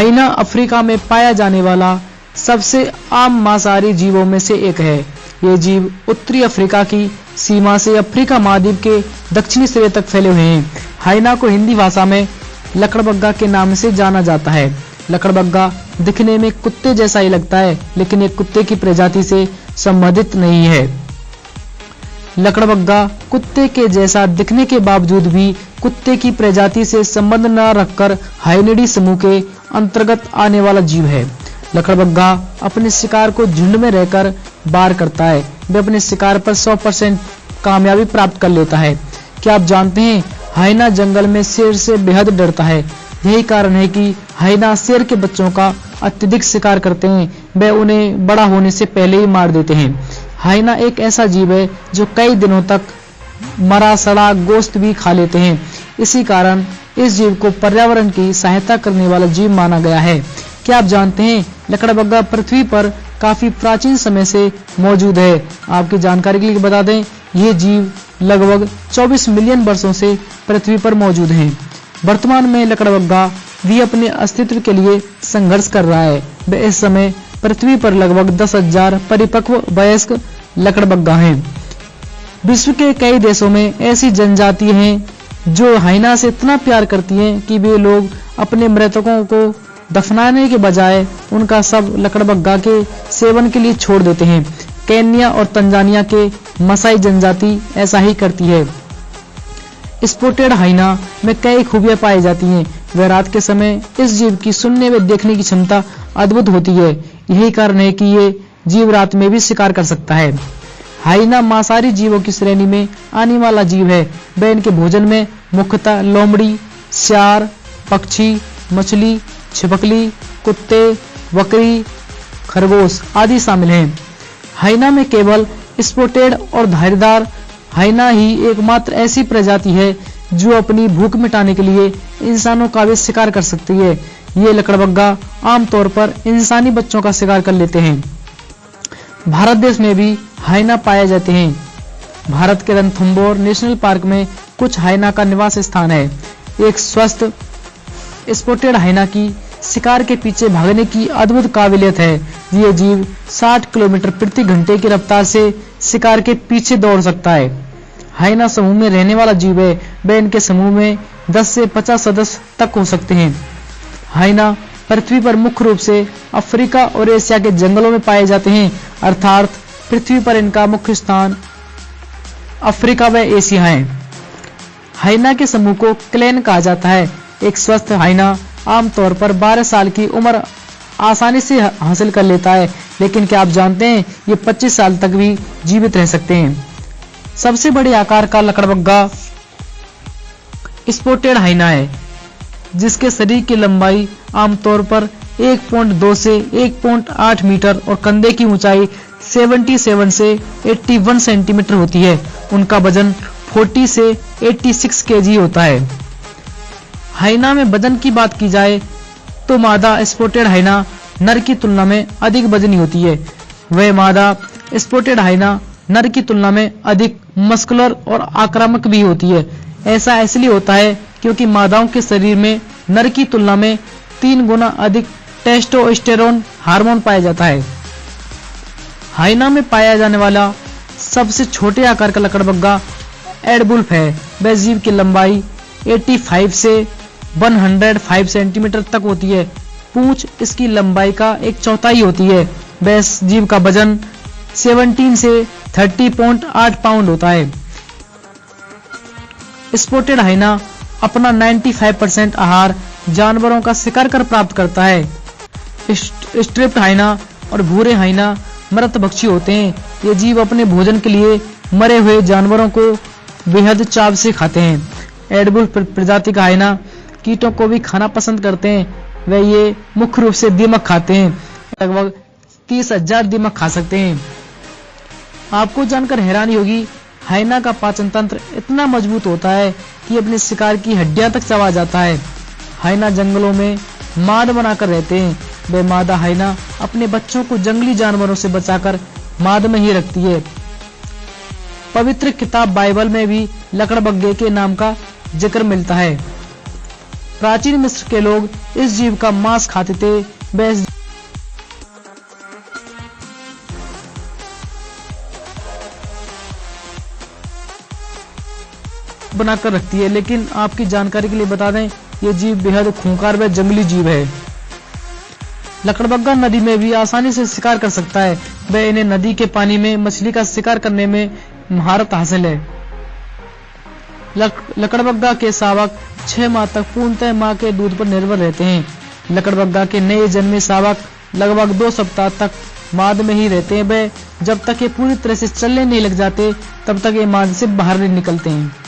हाइना Africa में पाया जाने वाला सबसे आम मांसाहारी जीवों में से एक है। ये जीव उत्तरी अफ्रीका की सीमा से अफ्रीका महाद्वीप के दक्षिणी सिरे तक फैले हुए हैं। हाइना को हिंदी भाषा में लकड़बग्गा के नाम से जाना जाता है। लकड़बग्गा दिखने में कुत्ते जैसा ही लगता है, लेकिन एक कुत्ते की प्रजाति से संबंधित नहीं है। लकड़बग्गा कुत्ते के जैसा दिखने के बावजूद भी कुत्ते की प्रजाति से संबंध न रखकर हाइनिडी समूह के अंतर्गत आने वाला जीव है। लकड़बग्गा अपने शिकार को झुंड में रहकर वार करता है। वह अपने शिकार पर 100% कामयाबी प्राप्त कर लेता है। क्या आप जानते हैं हाइना जंगल में शेर से बेहद डरता है। यही कारण है कि हाइना शेर के बच्चों का अत्यधिक शिकार करते हैं। वे उन्हें बड़ा होने से पहले ही मार देते हैं। हाइना एक ऐसा जीव है जो कई दिनों तक मरा सड़ा गोश्त भी खा लेते हैं। इसी कारण इस जीव को पर्यावरण की सहायता करने वाला जीव माना गया है। क्या आप जानते हैं लकड़बग्गा पृथ्वी पर काफी प्राचीन समय से मौजूद है। आपकी जानकारी के लिए बता दें, ये जीव लगभग 24 मिलियन वर्षों से पृथ्वी पर मौजूद हैं। वर्तमान में लकड़बग्गा भी अपने अस्तित्व के लिए संघर्ष कर रहा है। वह इस समय पृथ्वी पर लगभग 10,000 परिपक्व वयस्क लकड़बग्गा हैं। विश्व के कई देशों में ऐसी जनजातियां हैं जो हाइना से इतना प्यार करती हैं कि वे लोग अपने मृतकों को दफनाने के बजाय उनका शव लकड़बग्गा के सेवन के लिए छोड़ देते हैं। केन्या और तंजानिया के मसाई जनजाति ऐसा ही करती है। स्पॉटेड हाइना में कई खूबियां पाई जाती हैं। वह रात के समय इस जीव की सुनने व देखने की क्षमता अद्भुत होती है। यही कारण है कि ये जीव रात में भी शिकार कर सकता है। हाइना मांसाहारी जीवों की श्रेणी में आने वाला जीव है। वह इनके भोजन में मुख्यतः लोमड़ी, सियार, पक्षी, मछली, छिपकली, कुत्ते, बकरी, खरगोश आदि शामिल हैं। हाइना में केवल स्पॉटेड और धारीदार हाइना ही एकमात्र ऐसी प्रजाति है जो अपनी भूख मिटाने के लिए इंसानों का भी शिकार कर सकती है। ये लकड़बग्गा आमतौर पर इंसानी बच्चों का शिकार कर लेते हैं। भारत देश में भी हाइना पाए जाते हैं। भारत के रणथंभौर नेशनल पार्क में कुछ हाइना का निवास स्थान है। एक स्वस्थ स्पॉटेड हाइना की शिकार के पीछे भागने की अद्भुत काबिलियत है। ये जीव 60 किलोमीटर प्रति घंटे की रफ्तार से शिकार के पीछे दौड़ सकता है। हाइना समूह में रहने वाला जीव है। वह इनके समूह में 10 से 50 सदस्य तक हो सकते हैं। हाइना पृथ्वी पर मुख्य रूप से अफ्रीका और एशिया के जंगलों में पाए जाते हैं, अर्थात पृथ्वी पर इनका मुख्य स्थान अफ्रीका व एशिया है। हाइना के समूह को क्लैन कहा जाता है। एक स्वस्थ हाइना आमतौर पर 12 साल की उम्र आसानी से हासिल कर लेता है, लेकिन क्या आप जानते हैं ये 25 साल तक भी जीवित रह सकते हैं। सबसे बड़े आकार का लकड़बग्गा स्पॉटेड हाइना है, जिसके शरीर की लंबाई आमतौर पर 1.2 से 1.8 मीटर और कंधे की ऊंचाई 77 से 81 सेंटीमीटर होती है। उनका वजन 40 से 86 केजी होता है। हाइना में वजन की बात की जाए तो मादा स्पॉटेड हाइना नर की तुलना में अधिक वजनी होती है। वह मादा स्पॉटेड हाइना नर की तुलना में अधिक मस्कुलर और आक्रामक भी होती है। ऐसा इसलिए होता है क्योंकि मादाओं के शरीर में नर की तुलना में 3 गुना अधिक टेस्टोस्टेरोन हार्मोन पाया जाता है। हाइना में पाया जाने वाला सबसे छोटे आकार का लकड़बग्गा एडवुल्फ है। वह जीव की लंबाई 85 से 105 सेंटीमीटर तक होती है। पूंछ इसकी लंबाई का 1/4 होती है। वह जीव का वजन 17 से 30.8 पाउंड होता है। स्पॉटेड हाइना अपना 95% आहार जानवरों का शिकार कर प्राप्त करता है। स्ट्रिप्ड हाइना और भूरे हाइना मृत भक्षी होते हैं। ये जीव अपने भोजन के लिए मरे हुए जानवरों को बेहद चाव से खाते हैं। एडवुल्फ प्रजाति का हाइना कीटों को भी खाना पसंद करते हैं। वह ये मुख्य रूप से दीमक खाते हैं। लगभग 30,000 दीमक खा सकते हैं। आपको जानकर हैरानी होगी, हाइना का पाचन तंत्र इतना मजबूत होता है कि अपने शिकार की हड्डियां तक चबा जाता है। हाइना जंगलों में माद बनाकर रहते हैं। वह मादा हाइना अपने बच्चों को जंगली जानवरों से बचाकर माद में ही रखती है। पवित्र किताब बाइबल में भी लकड़बग्गे के नाम का जिक्र मिलता है। प्राचीन मिस्र के लोग इस जीव का मांस खाते थे। वह इस बनाकर रखती है। लेकिन आपकी जानकारी के लिए बता दें, यह जीव बेहद खूंखार व जंगली जीव है। लकड़बग्गा नदी में भी आसानी से शिकार कर सकता है। वह इन्हें नदी के पानी में मछली का शिकार करने में महारत हासिल है। लकड़बग्गा के शावक 6 माह तक पूर्णतः मां के दूध पर निर्भर रहते हैं। लकड़बग्गा के नए जन्मे शावक लगभग 2 सप्ताह तक माद में ही रहते हैं। वह जब तक ये पूरी तरह से चलने नहीं लग जाते तब तक ये माद से बाहर नहीं निकलते हैं।